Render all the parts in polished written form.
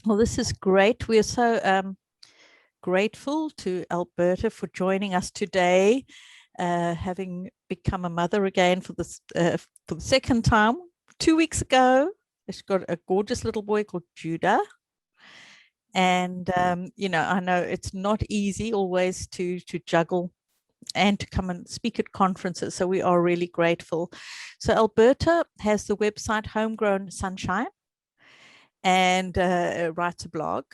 Well, this is great. We're so grateful to Alberta for joining us today, having become a mother again for the second time 2 weeks ago. She's got a gorgeous little boy called Judah. And I know it's not easy always to juggle and to come and speak at conferences. So we are really grateful. So Alberta has the website Homegrown Sunshine and writes a blog.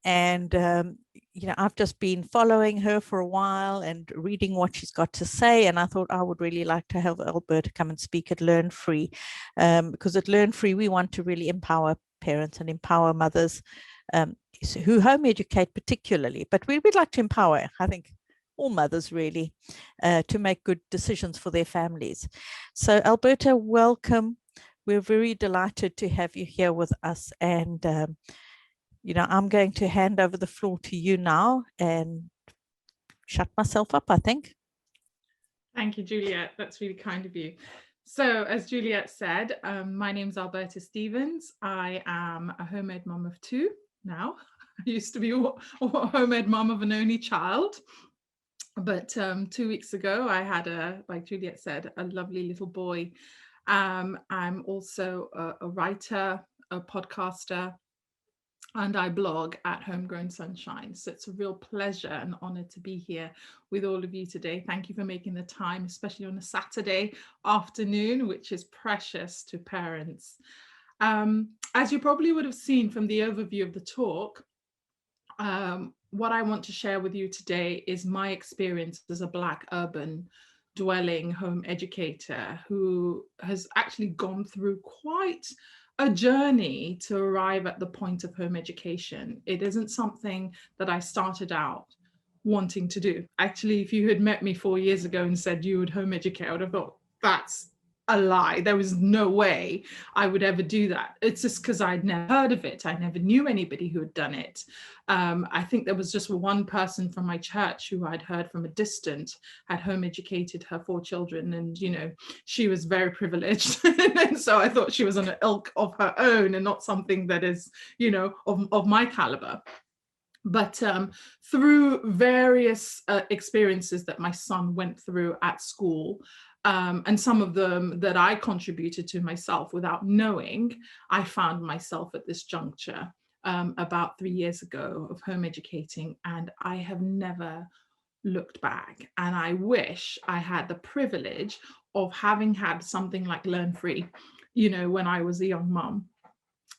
And I've just been following her for a while and reading what she's got to say. And I thought I would really like to have Alberta come and speak at Learn Free, because at Learn Free we want to really empower parents and empower mothers who home educate particularly, but we would like to empower, I think, all mothers really, to make good decisions for their families. So Alberta, welcome. We're very delighted to have you here with us. And, I'm going to hand over the floor to you now and shut myself up, I think. Thank you, Juliet. That's really kind of you. So as Juliet said, my name's Alberta Stevens. I am a homemade mom of two now. I used to be a homemade mom of an only child. But 2 weeks ago, I had like Juliet said, a lovely little boy. I'm also a writer, a podcaster, and I blog at Homegrown Sunshine. So it's a real pleasure and honor to be here with all of you today. Thank you for making the time, especially on a Saturday afternoon, which is precious to parents. As you probably would have seen from the overview of the talk, what I want to share with you today is my experience as a Black urban dwelling home educator who has actually gone through quite a journey to arrive at the point of home education. It isn't something that I started out wanting to do. Actually, if you had met me 4 years ago and said you would home educate, I would have thought that's a lie. There was no way I would ever do that. It's just because I'd never heard of it. I never knew anybody who had done it. I think there was just one person from my church who I'd heard from a distance had home educated her 4 children, and she was very privileged. And so I thought she was on an ilk of her own and not something that is of my caliber. But through various experiences that my son went through at school, and some of them that I contributed to myself without knowing, I found myself at this juncture about 3 years ago of home educating, and I have never looked back. And I wish I had the privilege of having had something like Learn Free, when I was a young mum,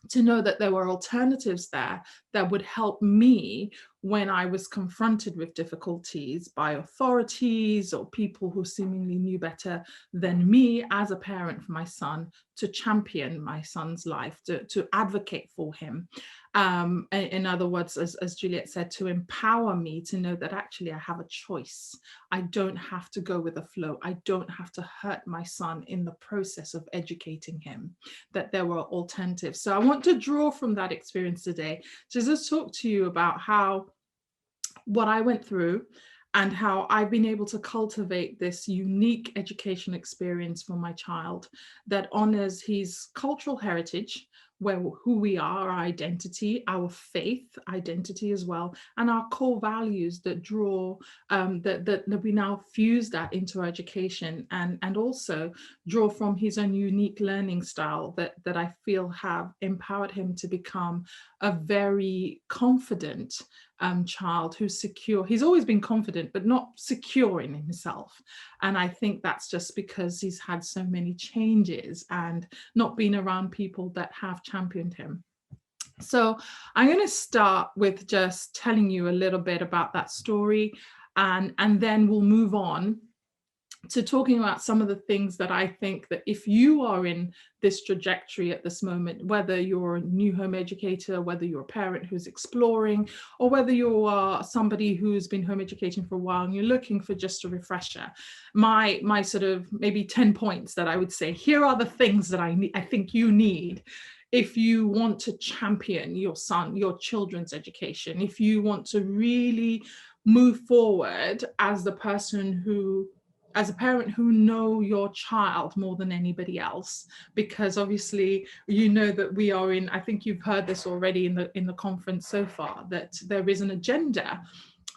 to know that there were alternatives there that would help me when I was confronted with difficulties by authorities or people who seemingly knew better than me as a parent for my son, to champion my son's life, to advocate for him. In other words, as Juliet said, to empower me to know that actually I have a choice. I don't have to go with the flow. I don't have to hurt my son in the process of educating him, that there were alternatives. So I want to draw from that experience today to just talk to you about what I went through and how I've been able to cultivate this unique education experience for my child that honors his cultural heritage, who we are, our identity, our faith identity as well, and our core values that draw, that we now fuse that into our education, and also draw from his own unique learning style that I feel have empowered him to become a very confident child who's secure. He's always been confident, but not secure in himself. And I think that's just because he's had so many changes and not been around people that have championed him. So I'm going to start with just telling you a little bit about that story, and then we'll move on to talking about some of the things that I think that if you are in this trajectory at this moment, whether you're a new home educator, whether you're a parent who's exploring, or whether you are somebody who's been home educating for a while and you're looking for just a refresher, my sort of maybe 10 points that I would say, here are the things that I think you need if you want to champion your children's education, if you want to really move forward as the person who as a parent who know your child more than anybody else, because obviously you know that we are in, I think you've heard this already in the conference so far, that there is an agenda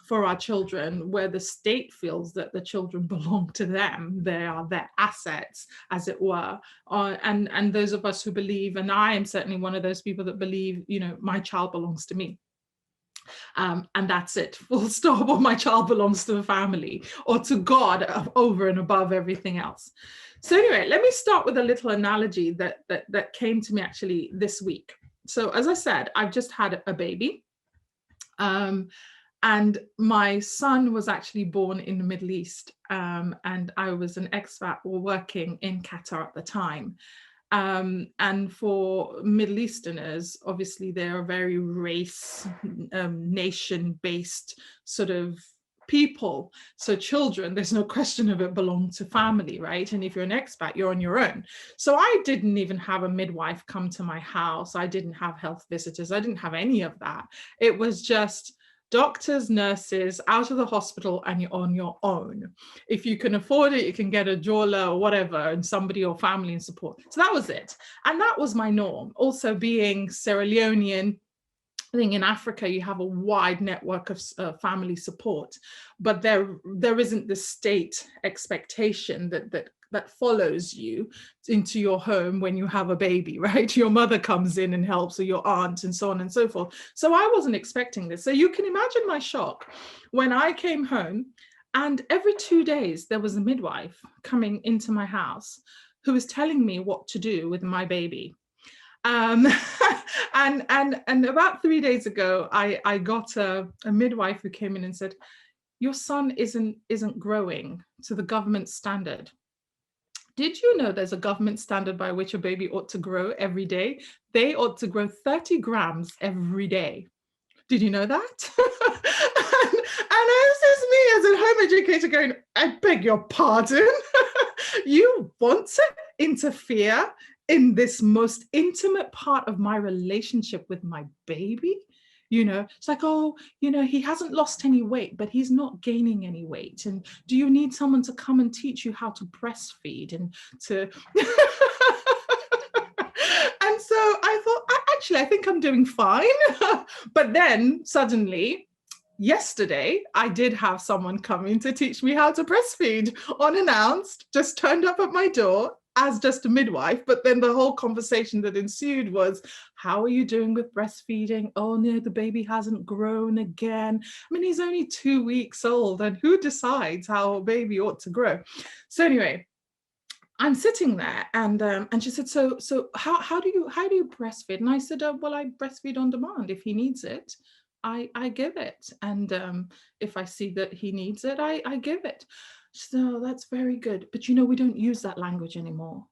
for our children where the state feels that the children belong to them. They are their assets, as it were. And those of us who believe, and I am certainly one of those people that believe, you know, my child belongs to me. And that's it, full stop, or my child belongs to the family or to God over and above everything else. So anyway, let me start with a little analogy that came to me actually this week. So as I said, I've just had a baby. And my son was actually born in the Middle East, and I was an expat working in Qatar at the time. And for Middle Easterners, obviously they are very race, nation-based sort of people. So children, there's no question of it, belong to family, right? And if you're an expat, you're on your own. So I didn't even have a midwife come to my house. I didn't have health visitors. I didn't have any of that. It was just doctors, nurses, out of the hospital, and you're on your own. If you can afford it, you can get a doula or whatever, and somebody or family and support. So that was it. And that was my norm. Also being Sierra Leonean, I think in Africa, you have a wide network of family support, but there isn't the state expectation that follows you into your home when you have a baby, right? Your mother comes in and helps, or your aunt, and so on and so forth. So I wasn't expecting this. So you can imagine my shock when I came home, and every 2 days there was a midwife coming into my house who was telling me what to do with my baby. And about 3 days ago, I got a midwife who came in and said, your son isn't growing to the government standard. Did you know there's a government standard by which a baby ought to grow every day? They ought to grow 30 grams every day. Did you know that? and this is me as a home educator going, I beg your pardon? You want to interfere in this most intimate part of my relationship with my baby? You know, it's like, oh, you know, he hasn't lost any weight, but he's not gaining any weight. And do you need someone to come and teach you how to breastfeed and to... And so I thought, actually, I think I'm doing fine. But then suddenly, yesterday, I did have someone coming to teach me how to breastfeed unannounced, just turned up at my door as just a midwife. But then the whole conversation that ensued was, how are you doing with breastfeeding? Oh no, the baby hasn't grown again. I mean, he's only 2 weeks old, and who decides how a baby ought to grow? So anyway, I'm sitting there, and she said, so how do you breastfeed? And I said, well, I breastfeed on demand. If he needs it, I give it, and if I see that he needs it, I give it. She said, oh, that's very good, but you know, we don't use that language anymore.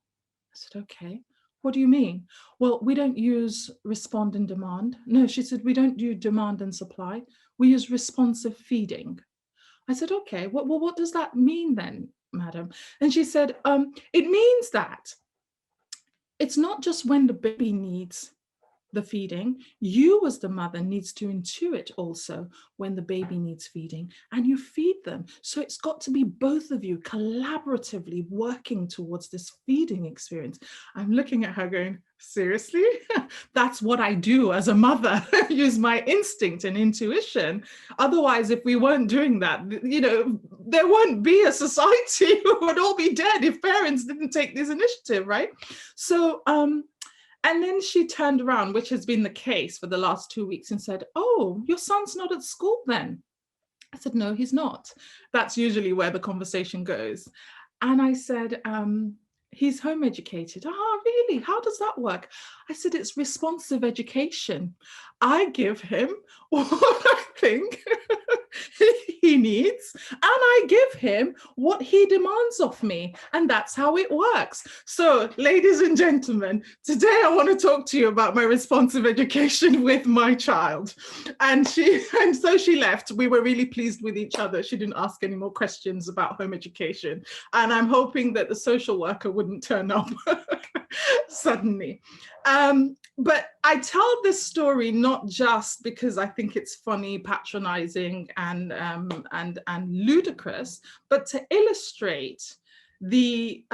I said, okay, what do you mean? Well, we don't use respond and demand. No, she said, we don't do demand and supply. We use responsive feeding. I said, okay, what does that mean then, madam? And she said, it means that it's not just when the baby needs the feeding, you as the mother needs to intuit also when the baby needs feeding, and you feed them. So it's got to be both of you collaboratively working towards this feeding experience. I'm looking at her going, seriously? That's what I do as a mother, use my instinct and intuition. Otherwise, if we weren't doing that, you know, there won't be a society. We would all be dead if parents didn't take this initiative, right? So, and then she turned around, which has been the case for the last 2 weeks, and said, oh, your son's not at school then? I said, no, he's not. That's usually where the conversation goes. And I said, he's home educated. Oh, really? How does that work? I said, it's responsive education. I give him what I think he needs, and I give him what he demands of me, and that's how it works. So, ladies and gentlemen, today I want to talk to you about my responsive education with my child. And so she left. We were really pleased with each other. She didn't ask any more questions about home education, and I'm hoping that the social worker wouldn't turn up suddenly. But I tell this story not just because I think it's funny, patronizing, and ludicrous, but to illustrate the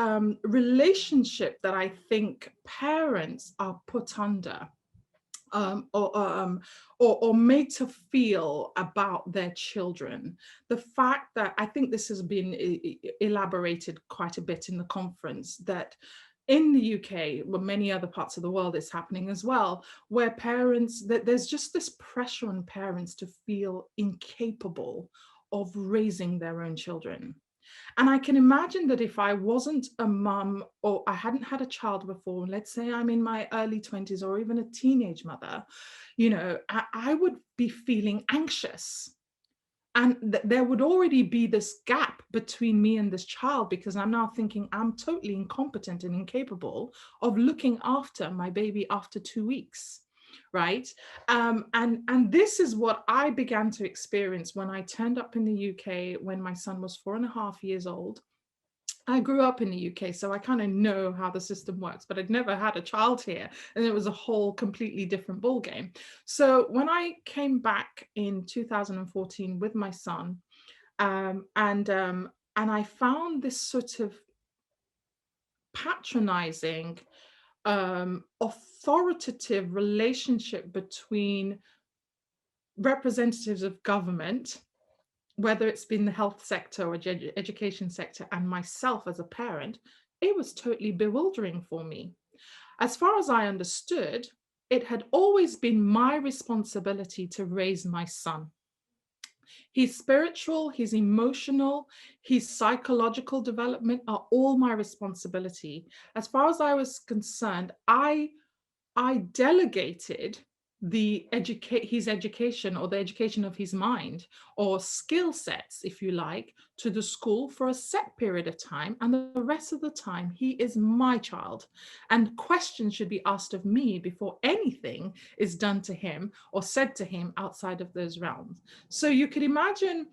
relationship that I think parents are put under, or made to feel about their children. The fact that, I think this has been elaborated quite a bit in the conference, that in the UK, well, many other parts of the world, it's happening as well, where parents, that there's just this pressure on parents to feel incapable of raising their own children. And I can imagine that if I wasn't a mum, or I hadn't had a child before, let's say I'm in my early 20s or even a teenage mother, you know, I would be feeling anxious. And there would already be this gap between me and this child, because I'm now thinking I'm totally incompetent and incapable of looking after my baby after 2 weeks. Right. And this is what I began to experience when I turned up in the UK when my son was 4.5 years old. I grew up in the UK, so I kind of know how the system works, but I'd never had a child here, and it was a whole completely different ballgame. So when I came back in 2014 with my son, and I found this sort of patronizing, authoritative relationship between representatives of government, whether it's been the health sector or education sector, and myself as a parent, it was totally bewildering for me. As far as I understood, it had always been my responsibility to raise my son. His spiritual, his emotional, his psychological development are all my responsibility. As far as I was concerned, I delegated his education, or the education of his mind, or skill sets, if you like, to the school for a set period of time, and the rest of the time he is my child, and questions should be asked of me before anything is done to him or said to him outside of those realms. So you could imagine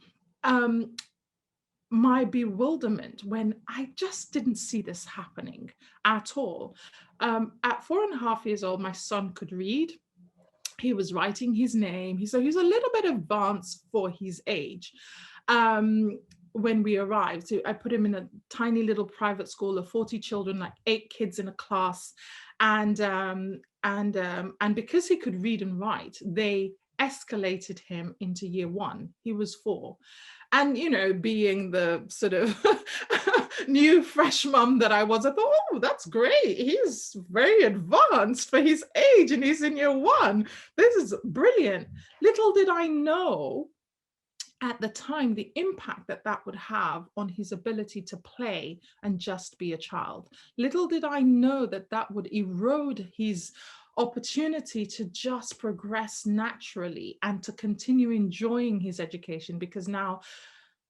my bewilderment when I just didn't see this happening at all. At 4.5 years old, my son could read. He was writing his name. So he's a little bit advanced for his age. When we arrived, so I put him in a tiny little private school of 40 children, like 8 kids in a class. And because he could read and write, they escalated him into year 1. He was 4. And, you know, being the sort of new fresh mum that I was, I thought, oh, that's great. He's very advanced for his age and he's in year 1. This is brilliant. Little did I know at the time the impact that that would have on his ability to play and just be a child. Little did I know that that would erode his opportunity to just progress naturally and to continue enjoying his education, because now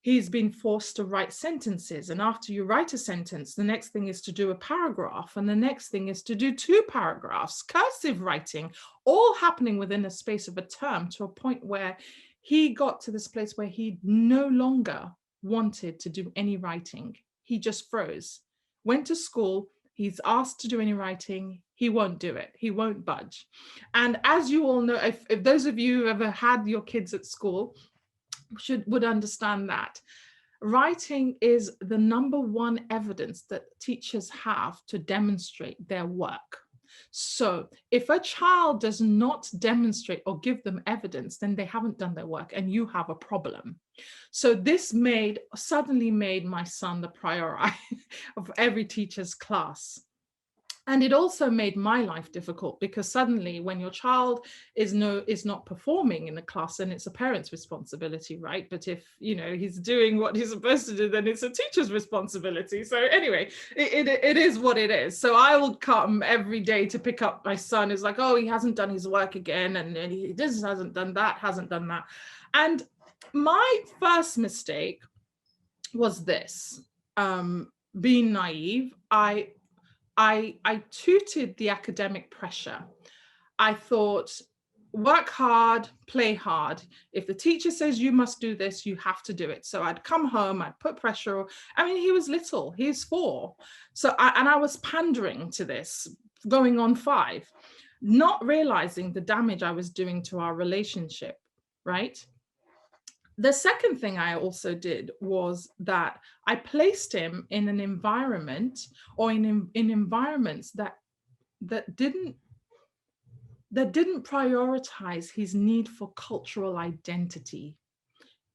he's been forced to write sentences. And after you write a sentence, the next thing is to do a paragraph. And the next thing is to do 2 paragraphs, cursive writing, all happening within a space of a term, to a point where he got to this place where he no longer wanted to do any writing. He just froze, went to school. He's asked to do any writing, he won't do it. He won't budge. And as you all know, if those of you who ever had your kids at school would understand that writing is the number 1 evidence that teachers have to demonstrate their work. So if a child does not demonstrate or give them evidence, then they haven't done their work and you have a problem. So this suddenly made my son the priority of every teacher's class. And it also made my life difficult, because suddenly when your child is not performing in the class, then it's a parent's responsibility, right? But if, you know, he's doing what he's supposed to do, then it's a teacher's responsibility. So anyway, it is what it is. So I will come every day to pick up my son. It's like, oh, he hasn't done his work again, and he this hasn't done that. And my first mistake was this, being naive. I tutored the academic pressure. I thought work hard, play hard. If the teacher says you must do this, you have to do it. So I'd come home, I'd put pressure. I mean, he was little, he's 4. So I was pandering to this, going on 5, not realizing the damage I was doing to our relationship, right? The second thing I also did was that I placed him in an environment, or in environments that didn't prioritize his need for cultural identity.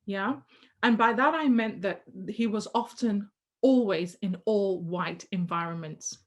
Yeah. And by that, I meant that he was often always in all white environments.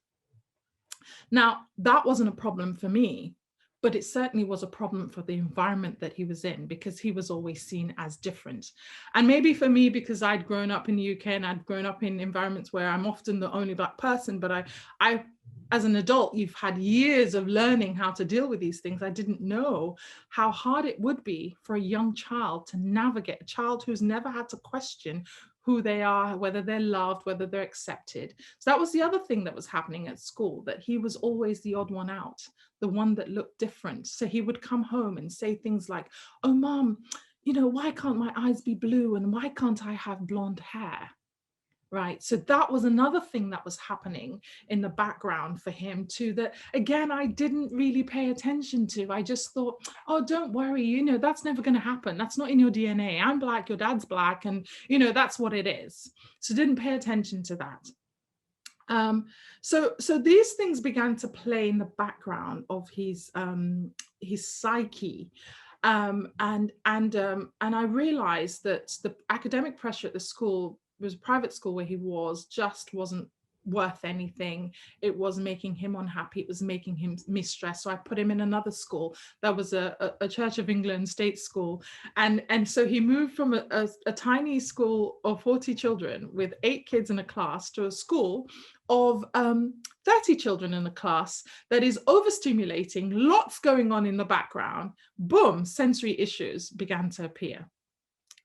Now, that wasn't a problem for me, but it certainly was a problem for the environment that he was in, because he was always seen as different. And maybe for me, because I'd grown up in the UK and I'd grown up in environments where I'm often the only Black person, but I as an adult, you've had years of learning how to deal with these things. I didn't know how hard it would be for a young child to navigate, a child who's never had to question who they are, whether they're loved, whether they're accepted. So that was the other thing that was happening at school, that he was always the odd one out, the one that looked different. So he would come home and say things like, "Oh, Mom, you know, why can't my eyes be blue? And why can't I have blonde hair?" Right. So that was another thing that was happening in the background for him too, that again, I didn't really pay attention to. I just thought, oh, don't worry, you know, that's never going to happen. That's not in your DNA. I'm Black, your dad's Black, and, you know, that's what it is. So didn't pay attention to that. So these things began to play in the background of his psyche. And I realized that the academic pressure at the school, it was a private school where he was, just wasn't worth anything. It was making him unhappy. It was making him stressed. So I put him in another school that was a Church of England state school. And so he moved from a tiny school of 40 children with 8 kids in a class to a school of 30 children in a class that is overstimulating, lots going on in the background. Boom, sensory issues began to appear.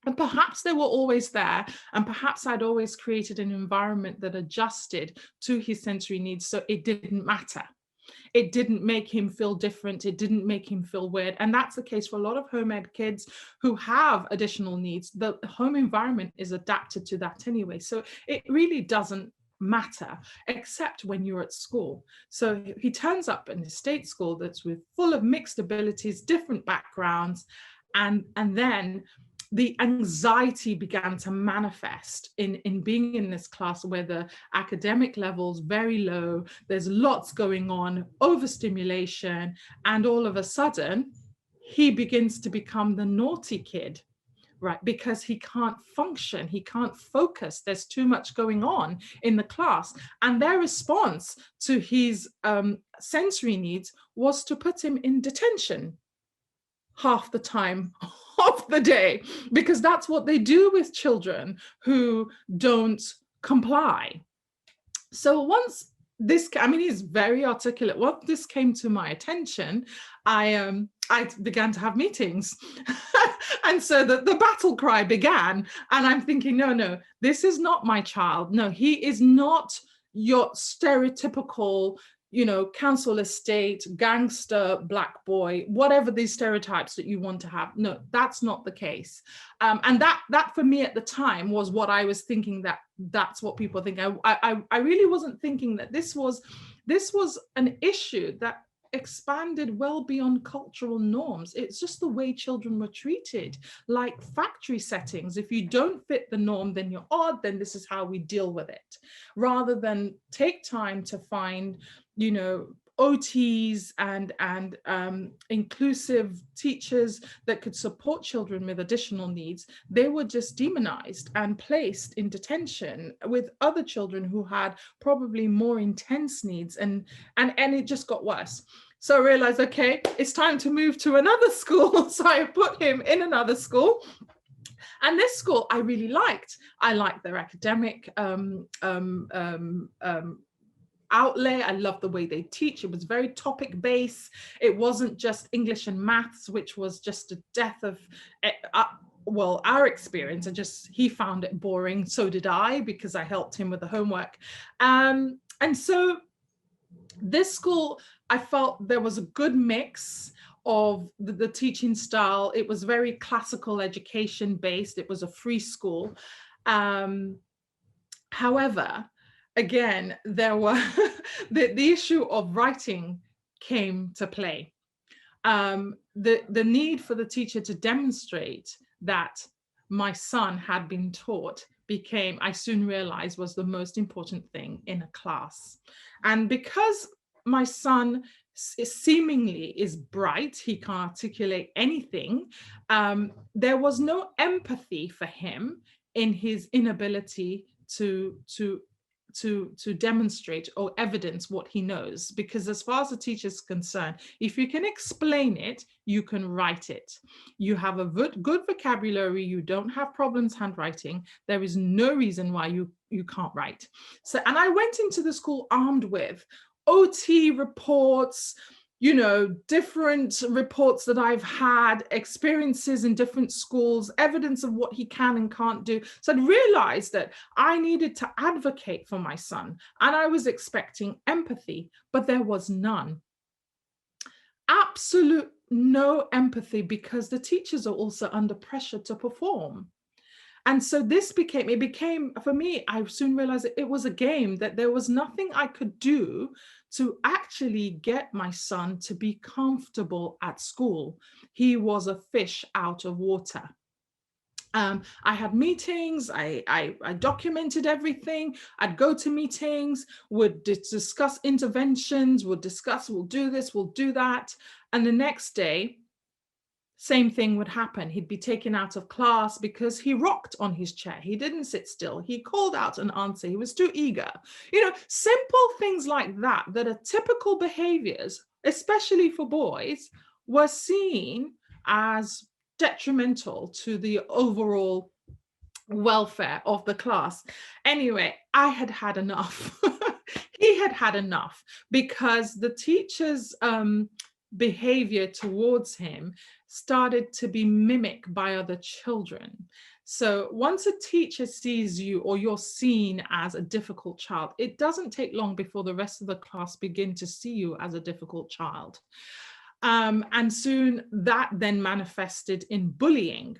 And perhaps they were always there, and perhaps I'd always created an environment that adjusted to his sensory needs, so it didn't matter. It didn't make him feel different. It didn't make him feel weird. And that's the case for a lot of home ed kids who have additional needs. The home environment is adapted to that anyway. So it really doesn't matter, except when you're at school. So he turns up in a state school that's full of mixed abilities, different backgrounds, and then the anxiety began to manifest in being in this class where the academic level's very low, there's lots going on, overstimulation, and all of a sudden, he begins to become the naughty kid, right? Because he can't function, he can't focus, there's too much going on in the class. And their response to his sensory needs was to put him in detention half the time of the day, because that's what they do with children who don't comply. So once this, I mean, he's very articulate. Once this came to my attention, I began to have meetings. And so the battle cry began, and I'm thinking, no, this is not my child. No, he is not your stereotypical, you know, council estate, gangster, Black boy, whatever these stereotypes that you want to have. No, that's not the case. And that for me at the time was what I was thinking, that's what people think. I really wasn't thinking that this was an issue that expanded well beyond cultural norms. It's just the way children were treated, like factory settings. If you don't fit the norm, then you're odd, then this is how we deal with it. Rather than take time to find, you know, OTs and inclusive teachers that could support children with additional needs, they were just demonized and placed in detention with other children who had probably more intense needs, and it just got worse. So I realized, okay, it's time to move to another school. So I put him in another school. And this school I really liked. I liked their academic outlay. I loved the way they teach. It was very topic based. It wasn't just English and maths, which was just a death of well, our experience. He found it boring. So did I, because I helped him with the homework. And so this school, I felt there was a good mix of the teaching style. It was very classical education based. It was a free school. However, again, there were the issue of writing came to play. The need for the teacher to demonstrate that my son had been taught became, I soon realized, was the most important thing in a class. And because my son seemingly is bright, he can articulate anything, there was no empathy for him in his inability to demonstrate or evidence what he knows. Because as far as the teacher is concerned, if you can explain it, you can write it. You have a good vocabulary, you don't have problems handwriting, there is no reason why you can't write. So, and I went into the school armed with OT reports, different reports that I've had, experiences in different schools, evidence of what he can and can't do. So I'd realized that I needed to advocate for my son, and I was expecting empathy, but there was none. Absolute no empathy, because the teachers are also under pressure to perform. And so it became, for me, I soon realized it was a game, that there was nothing I could do to actually get my son to be comfortable at school. He was a fish out of water. I had meetings, I documented everything. I'd go to meetings, would discuss interventions, we'll do this, we'll do that. And the next day, same thing would happen. He'd be taken out of class because he rocked on his chair. He didn't sit still. He called out an answer. He was too eager. Simple things like that are typical behaviors, especially for boys, were seen as detrimental to the overall welfare of the class. Anyway, I had had enough. He had had enough, because the teacher's behavior towards him started to be mimicked by other children. So once a teacher sees you, or you're seen as a difficult child, it doesn't take long before the rest of the class begin to see you as a difficult child. And soon that then manifested in bullying.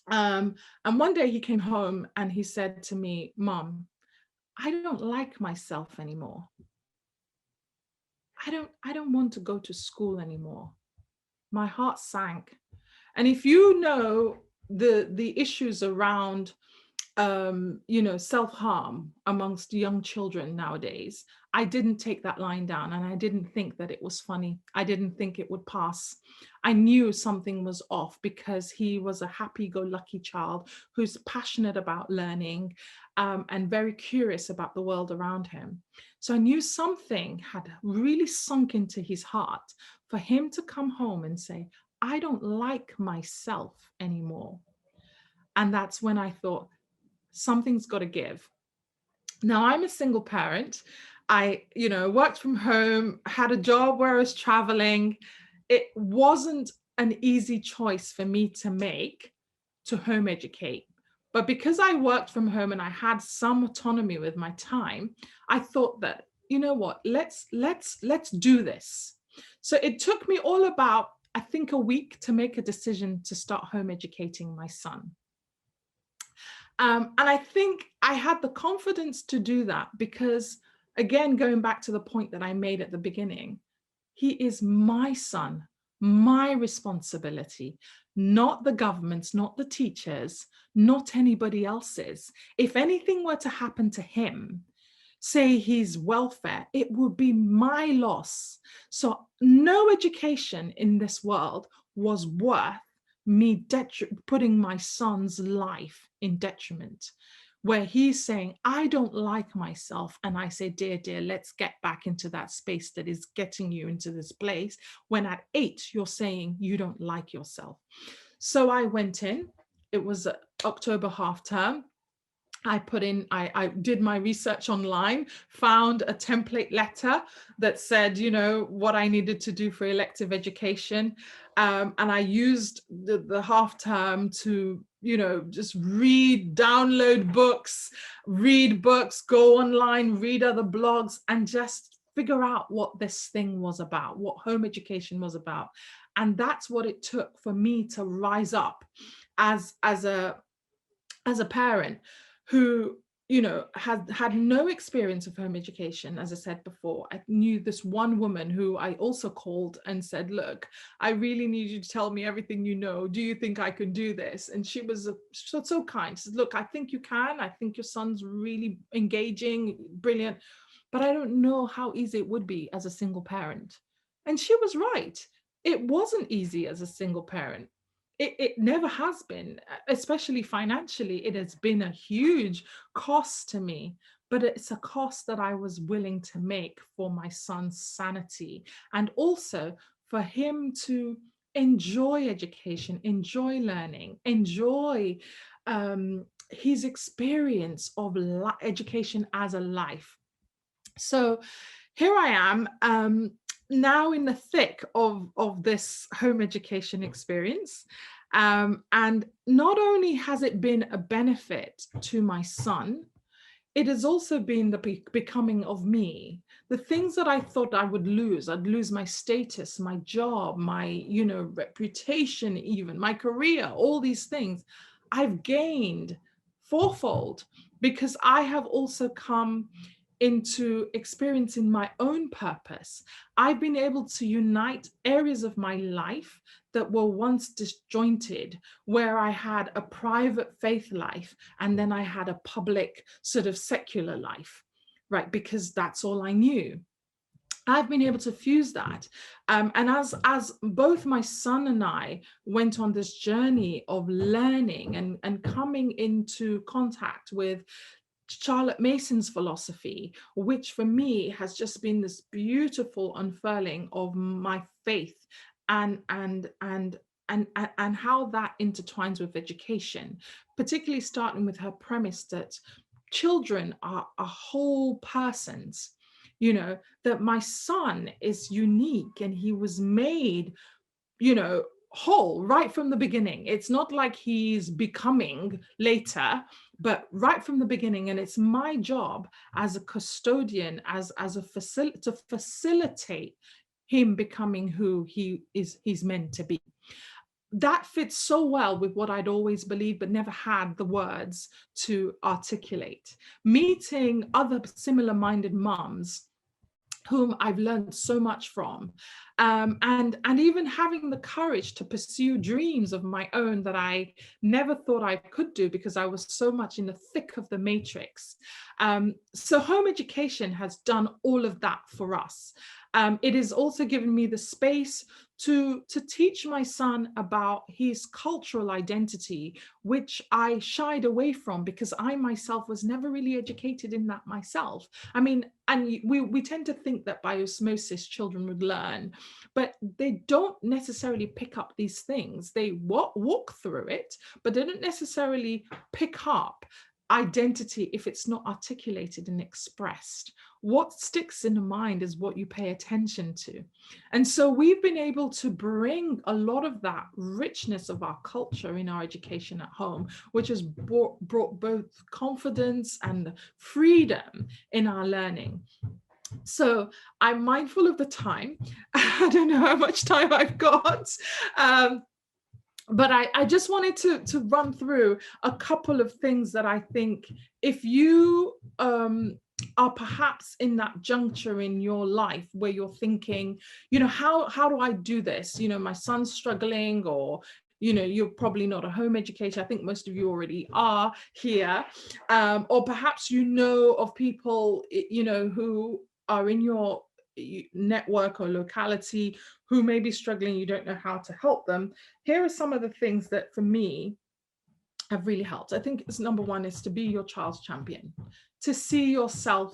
And one day he came home and he said to me, "Mom, I don't like myself anymore. I don't want to go to school anymore." My heart sank. And if you know the issues around self-harm amongst young children nowadays, I didn't take that line down, and I didn't think that it was funny. I didn't think it would pass. I knew something was off, because he was a happy-go-lucky child who's passionate about learning, and very curious about the world around him. So I knew something had really sunk into his heart for him to come home and say, "I don't like myself anymore." And that's when I thought, something's got to give. Now, I'm a single parent. I, worked from home, had a job where I was traveling. It wasn't an easy choice for me to make to home educate. But because I worked from home and I had some autonomy with my time, I thought that, let's do this. So it took me all about, I think, a week to make a decision to start home educating my son. And I think I had the confidence to do that because, again, going back to the point that I made at the beginning, he is my son, my responsibility, not the government's, not the teachers, not anybody else's. If anything were to happen to him, say his welfare, it would be my loss. So no education in this world was worth me putting my son's life in detriment, where he's saying, "I don't like myself." And I say, dear, let's get back into that space that is getting you into this place. When at 8, you're saying you don't like yourself. So I went in, it was October half term. I did my research online, found a template letter that said, what I needed to do for elective education. And I used the half term to, just read, download books, read books, go online, read other blogs, and just figure out what this thing was about, what home education was about. And that's what it took for me to rise up as a parent who, you know, had no experience of home education. As I said before, I knew this one woman who I also called and said, look, I really need you to tell me everything you know. Do you think I can do this? And she was so kind. She said, look, I think you can. I think your son's really engaging, brilliant, but I don't know how easy it would be as a single parent. And she was right. It wasn't easy as a single parent. It never has been, especially financially. It has been a huge cost to me, but it's a cost that I was willing to make for my son's sanity, and also for him to enjoy education, enjoy learning, enjoy his experience of education as a life. So here I am, now in the thick of this home education experience. And not only has it been a benefit to my son, it has also been the becoming of me. The things that I thought I would lose, I'd lose my status, my job, my, you know, reputation, even my career, all these things I've gained fourfold, because I have also come into experiencing my own purpose. I've been able to unite areas of my life that were once disjointed, where I had a private faith life and then I had a public sort of secular life, right? Because that's all I knew. I've been able to fuse that. And as both my son and I went on this journey of learning and coming into contact with Charlotte Mason's philosophy, which for me has just been this beautiful unfurling of my faith, and how that intertwines with education, particularly starting with her premise that children are whole persons, you know, that my son is unique and he was made, you know, whole right from the beginning. It's not like he's becoming later, but right from the beginning. And it's my job as a custodian, as a to facilitate him becoming who he's meant to be. That fits so well with what I'd always believed, but never had the words to articulate. Meeting other similar minded moms whom I've learned so much from, and even having the courage to pursue dreams of my own that I never thought I could do because I was so much in the thick of the matrix. So home education has done all of that for us. It has also given me the space to teach my son about his cultural identity, which I shied away from because I myself was never really educated in that myself. I mean, and we tend to think that by osmosis children would learn, but they don't necessarily pick up these things. They walk through it, but they don't necessarily pick up identity if it's not articulated and expressed. What sticks in the mind is what you pay attention to. And so we've been able to bring a lot of that richness of our culture in our education at home, which has brought both confidence and freedom in our learning. So I'm mindful of the time. I don't know how much time I've got. But I just wanted to run through a couple of things that I think, if you are perhaps in that juncture in your life where you're thinking, you know, how do I do this? You know, my son's struggling, or, you know, you're probably not a home educator. I think most of you already are here. Or perhaps you know of people, you know, who are in your network or locality who may be struggling, you don't know how to help them. Here are some of the things that for me have really helped. I think it's number one is to be your child's champion, to see yourself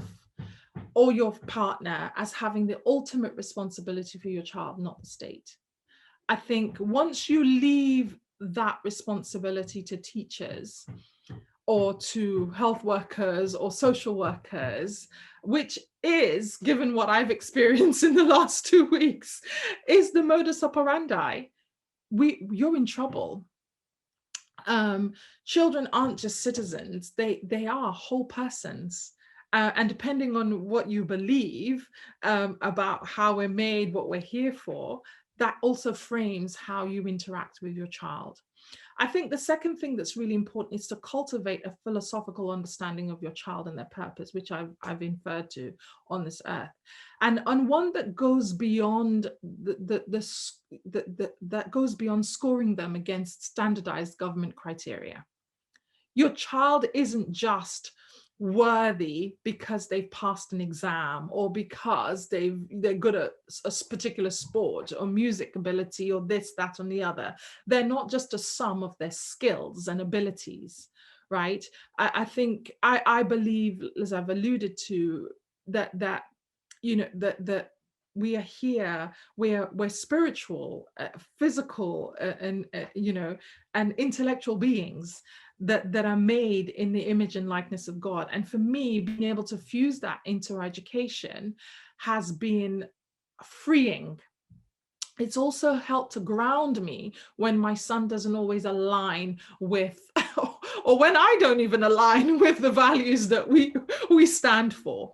or your partner as having the ultimate responsibility for your child, not the state. I think once you leave that responsibility to teachers or to health workers or social workers, which is, given what I've experienced in the last 2 weeks, is the modus operandi, you're in trouble. Children aren't just citizens, they are whole persons. And depending on what you believe about how we're made, what we're here for, that also frames how you interact with your child. I think the second thing that's really important is to cultivate a philosophical understanding of your child and their purpose, which I've inferred to on this earth, and on one that goes beyond that goes beyond scoring them against standardized government criteria. Your child isn't just worthy because they've passed an exam or because they're good at a particular sport or music ability or this, that, and the other. They're not just a sum of their skills and abilities, right? I think I believe, as I've alluded to, that you know that we are here, we're spiritual, physical, and and intellectual beings that are made in the image and likeness of God. And for me, being able to fuse that into our education has been freeing. It's also helped to ground me when my son doesn't always align with, or when I don't even align with the values that we stand for.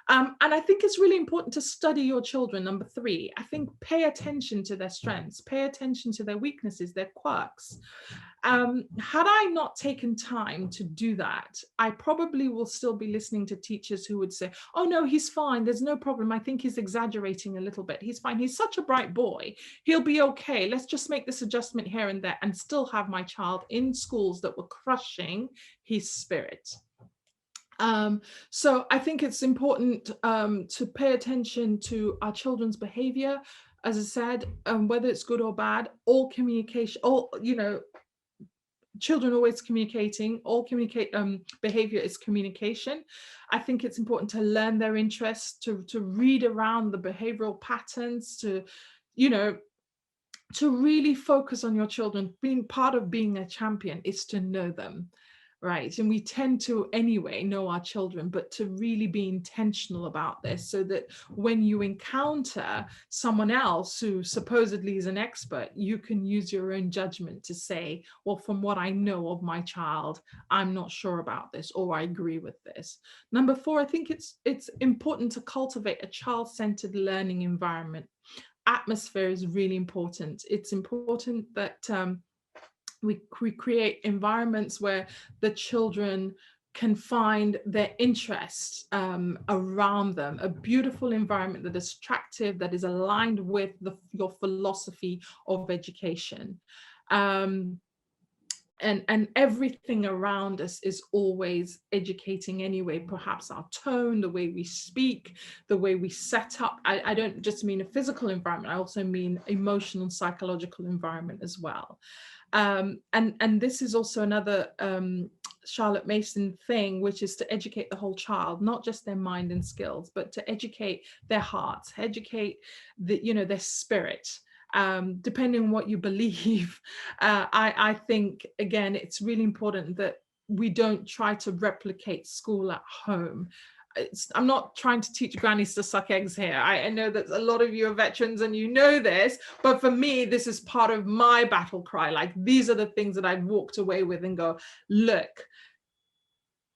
And I think it's really important to study your children. Number 3, I think pay attention to their strengths, pay attention to their weaknesses, their quirks. Had I not taken time to do that, I probably will still be listening to teachers who would say, oh no, he's fine, there's no problem, I think he's exaggerating a little bit, he's fine, he's such a bright boy, he'll be okay, let's just make this adjustment here and there, and still have my child in schools that were crushing his spirit. So I think it's important to pay attention to our children's behavior. As I said, whether it's good or bad, all communication, children always communicating, all behavior is communication. I think it's important to learn their interests, to read around the behavioral patterns, to really focus on your children. Being part of being a champion is to know them, right? And we tend to anyway know our children, but to really be intentional about this, so that when you encounter someone else who supposedly is an expert, you can use your own judgment to say, well, from what I know of my child, I'm not sure about this, or I agree with this. Number 4, I think it's important to cultivate a child-centered learning environment. Atmosphere is really important. It's important that we create environments where the children can find their interests around them, a beautiful environment that is attractive, that is aligned with your philosophy of education. And everything around us is always educating anyway, perhaps our tone, the way we speak, the way we set up. I don't just mean a physical environment, I also mean emotional and psychological environment as well. And this is also another Charlotte Mason thing, which is to educate the whole child, not just their mind and skills, but to educate their hearts, educate their spirit. Depending on what you believe, I think, again, it's really important that we don't try to replicate school at home. I'm not trying to teach grannies to suck eggs here. I know that a lot of you are veterans and you know this, but for me, this is part of my battle cry. Like, these are the things that I've walked away with and go, look,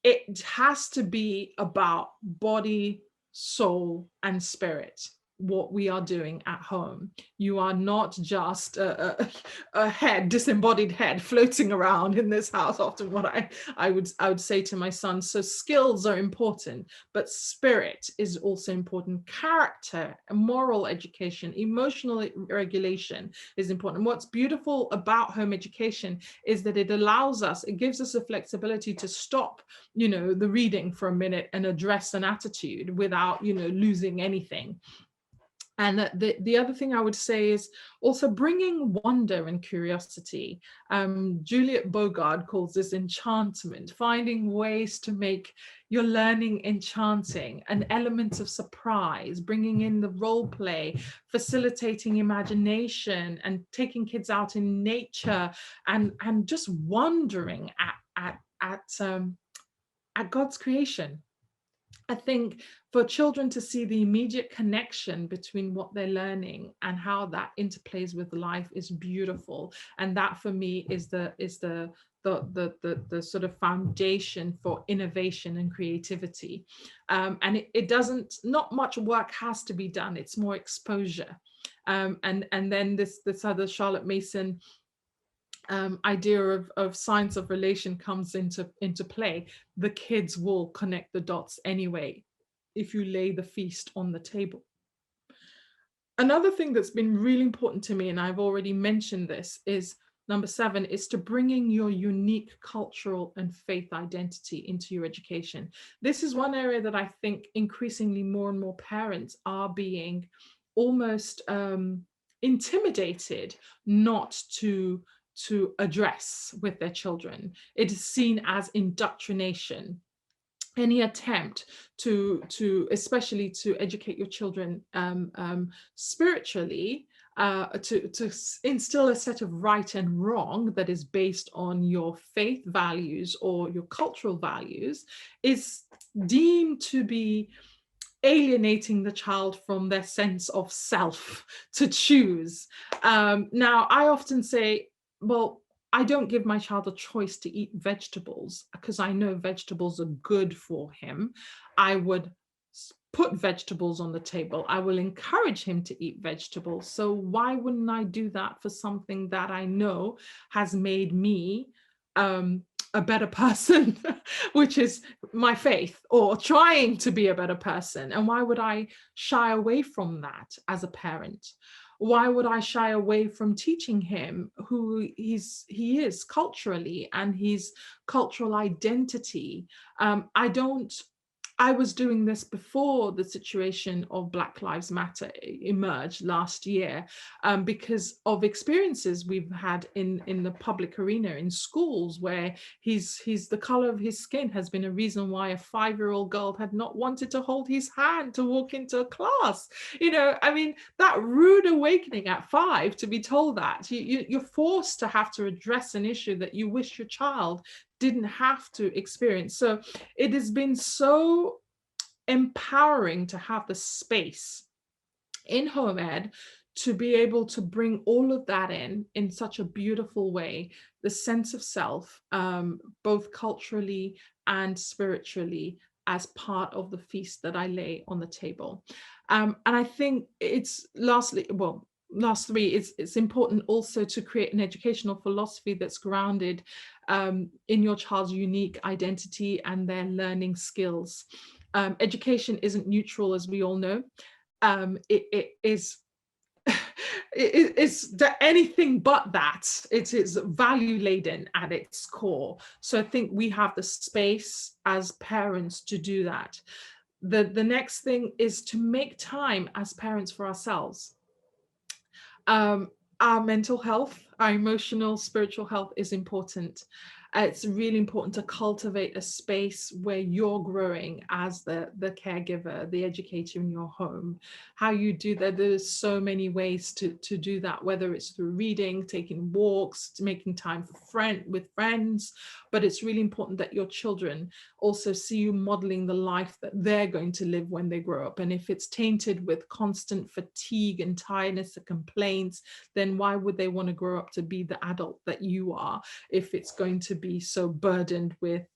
it has to be about body, soul, and spirit, what we are doing at home. You are not just a head, disembodied head floating around in this house. Often what I would say to my son. So skills are important, but spirit is also important. Character, moral education, emotional regulation is important. And what's beautiful about home education is that it gives us a flexibility to stop, the reading for a minute and address an attitude without, losing anything. And the other thing I would say is also bringing wonder and curiosity. Juliet Bogard calls this enchantment, finding ways to make your learning enchanting, an element of surprise, bringing in the role play, facilitating imagination, and taking kids out in nature, and just wondering at God's creation. I think for children to see the immediate connection between what they're learning and how that interplays with life is beautiful. And that for me is the sort of foundation for innovation and creativity. And it doesn't, not much work has to be done. It's more exposure. And then this other Charlotte Mason idea of science of relation comes into play. The kids will connect the dots anyway if you lay the feast on the table. Another thing that's been really important to me, and I've already mentioned this, is number 7 is to bringing your unique cultural and faith identity into your education. This is one area that I think increasingly more and more parents are being almost intimidated not to address with their children. It is seen as indoctrination. Any attempt to especially to educate your children spiritually, to instill a set of right and wrong that is based on your faith values or your cultural values, is deemed to be alienating the child from their sense of self to choose. Now, I often say, well, I don't give my child a choice to eat vegetables because I know vegetables are good for him. I would put vegetables on the table. I will encourage him to eat vegetables. So why wouldn't I do that for something that I know has made me a better person, which is my faith, or trying to be a better person? And why would I shy away from that as a parent? Why would I shy away from teaching him who he is culturally and his cultural identity? I was doing this before the situation of Black Lives Matter emerged last year, because of experiences we've had in the public arena in schools where the color of his skin has been a reason why a 5-year-old girl had not wanted to hold his hand to walk into a class. I mean, that rude awakening at 5 to be told that you're forced to have to address an issue that you wish your child didn't have to experience. So it has been so empowering to have the space in home ed to be able to bring all of that in such a beautiful way, the sense of self, both culturally and spiritually, as part of the feast that I lay on the table. And I think it's last 3, it's important also to create an educational philosophy that's grounded in your child's unique identity and their learning skills. Education isn't neutral, as we all know. It is it's anything but that. It is value laden at its core. So I think we have the space as parents to do that. The next thing is to make time as parents for ourselves. Our mental health, our emotional, spiritual health is important. It's really important to cultivate a space where you're growing as the caregiver, the educator in your home. How you do that, there's so many ways to do that, whether it's through reading, taking walks, making time with friends. But it's really important that your children also see you modeling the life that they're going to live when they grow up. And if it's tainted with constant fatigue and tiredness and complaints, then why would they want to grow up to be the adult that you are if it's going to be so burdened with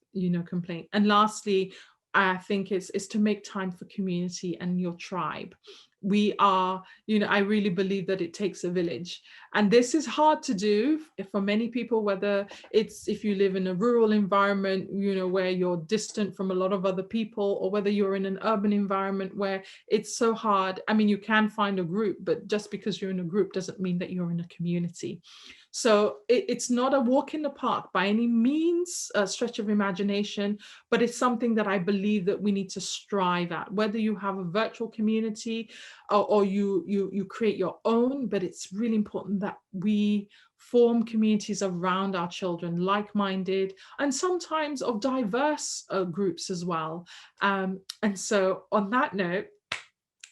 complaint? And lastly, I think it's to make time for community and your tribe. We are, I really believe that it takes a village, and this is hard to do for many people, whether it's if you live in a rural environment, where you're distant from a lot of other people, or whether you're in an urban environment where it's so hard. I mean, you can find a group, but just because you're in a group doesn't mean that you're in a community. So it's not a walk in the park by any means, a stretch of imagination, but it's something that I believe that we need to strive at, whether you have a virtual community or you create your own. But it's really important that we form communities around our children, like-minded, and sometimes of diverse groups as well. And so on that note,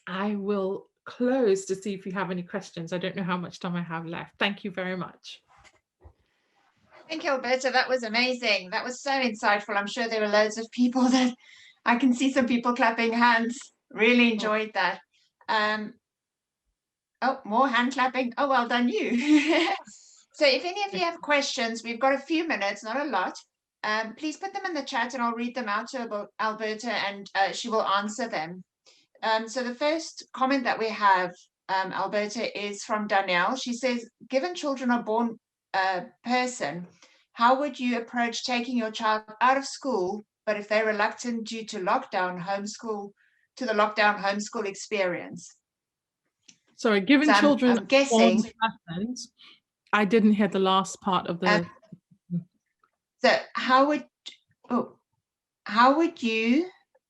I will close to see if you have any questions. I don't know how much time I have left. Thank you very much. Thank you, Alberta. That was amazing. That was so insightful. I'm sure there are loads of people that I can see some people clapping hands. Really enjoyed that. Oh, more hand clapping. Oh, well done you. So if any of you have questions, we've got a few minutes, not a lot. Please put them in the chat and I'll read them out to Alberta and she will answer them. So the first comment that we have, Alberta, is from Danielle. She says, given children are born person, how would you approach taking your child out of school, but if they're reluctant due to lockdown, to the lockdown homeschool experience? Sorry, given So children I'm guessing. lessons, I didn't hear the last part of the. So how would you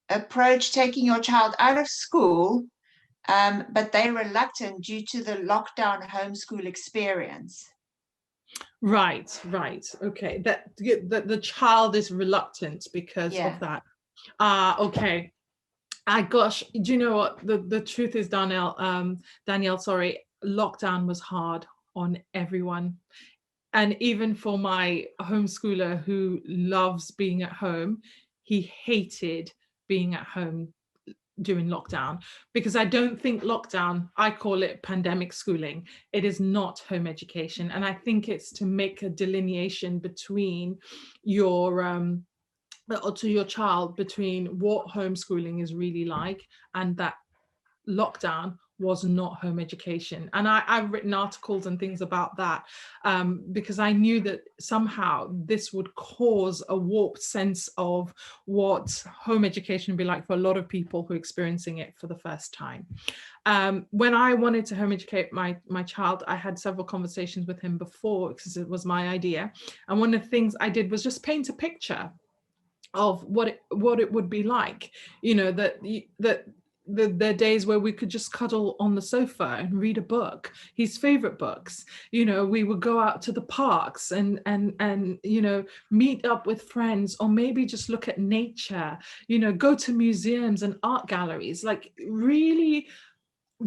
approach taking your child out of school, but they're reluctant due to the lockdown homeschool experience? Right. Okay. That the child is reluctant because of that. Okay. Gosh, do you know what the truth is, Danielle, sorry, lockdown was hard on everyone. And even for my homeschooler who loves being at home, he hated being at home during lockdown, because I don't think lockdown, I call it pandemic schooling. It is not home education. And I think it's to make a delineation between your to your child between what homeschooling is really like and that lockdown was not home education. And I've written articles and things about that because I knew that somehow this would cause a warped sense of what home education would be like for a lot of people who are experiencing it for the first time. When I wanted to home educate my child, I had several conversations with him before because it was my idea. And one of the things I did was just paint a picture of what it would be like, you know, the days where we could just cuddle on the sofa and read a book, his favorite books. You know, we would go out to the parks and you know, meet up with friends, or maybe just look at nature, you know, go to museums and art galleries, like really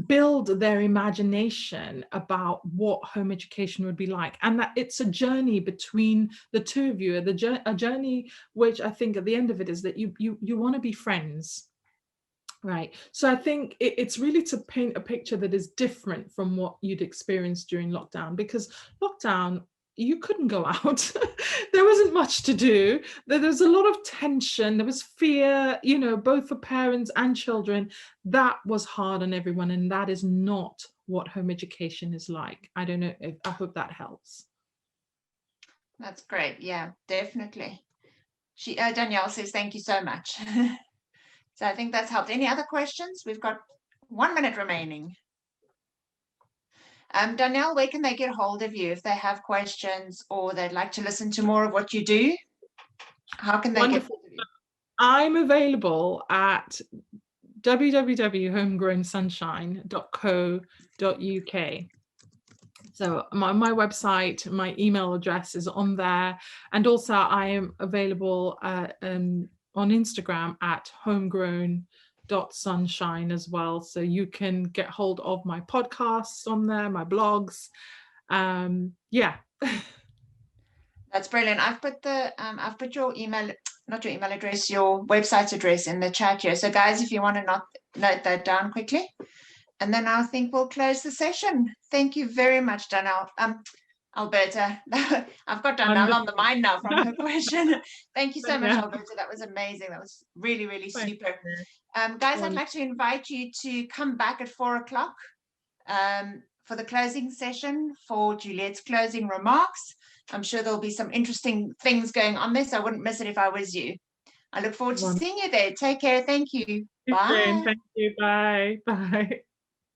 build their imagination about what home education would be like, and that it's a journey between the two of you, a journey which I think at the end of it is that you want to be friends. Right. So I think it's really to paint a picture that is different from what you'd experienced during lockdown, because lockdown, you couldn't go out. There wasn't much to do. There was a lot of tension. There was fear, you know, both for parents and children. That was hard on everyone. And that is not what home education is like. I don't know I hope that helps. That's great. Yeah, definitely. Danielle says, thank you so much. So I think that's helped. Any other questions? We've got 1 minute remaining. Danielle, where can they get hold of you if they have questions or they'd like to listen to more of what you do? How can they get hold of you? I'm available at www.homegrownsunshine.co.uk. So my website, my email address is on there. And also I am available on Instagram at homegrown.sunshine as well. So you can get hold of my podcasts on there, my blogs. Yeah. That's brilliant. I've put your email, not your email address, your website address in the chat here. So guys, if you want to note that down quickly. And then I think we'll close the session. Thank you very much, Danielle. Alberta, I've got Danielle on the mind now from her question. Thank you so much, Alberta. That was amazing. That was really, really super. Guys, I'd like to invite you to come back at 4 o'clock for the closing session for Juliette's closing remarks. I'm sure there'll be some interesting things going on there, so I wouldn't miss it if I was you. I look forward to seeing you there. Take care. Thank you. Bye. Thank you. Bye. Bye.